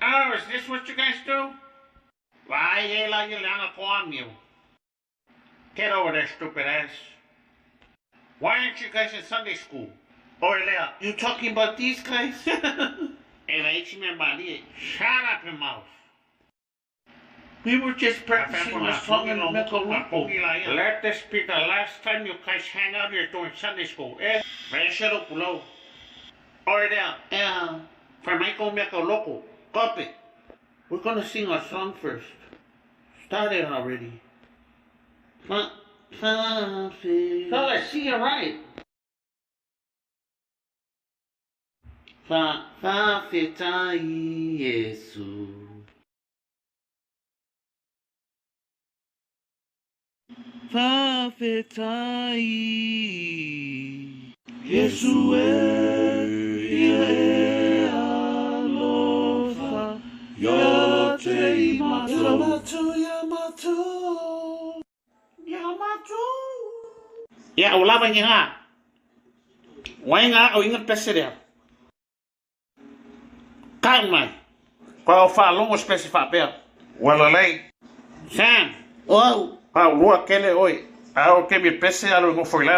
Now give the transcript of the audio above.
Oh, is this what you guys do? Why, hey, like you're on a farm, you. Get over there, stupid ass. Why aren't you guys in Sunday school? Oh, Leah, you talking about these guys? Hey, shut up your mouth. We were just practicing our song in Mexico. Let this be the last time you guys hang out here during Sunday school. Eh? Shut up below. Or there. For Michael Loco. Copy. We're gonna sing our song first. Start it already. So let's see it right. Fa fetai Yesu. Fa fetai Yesu alofa yote Yamatu. Ya ulama nga. Why nga o ingat pesere. Calma. Qual falou especificar? Wala lei. Sam. Oh. Ah, o aquele oi. Ah, o que me pese algo foi lá.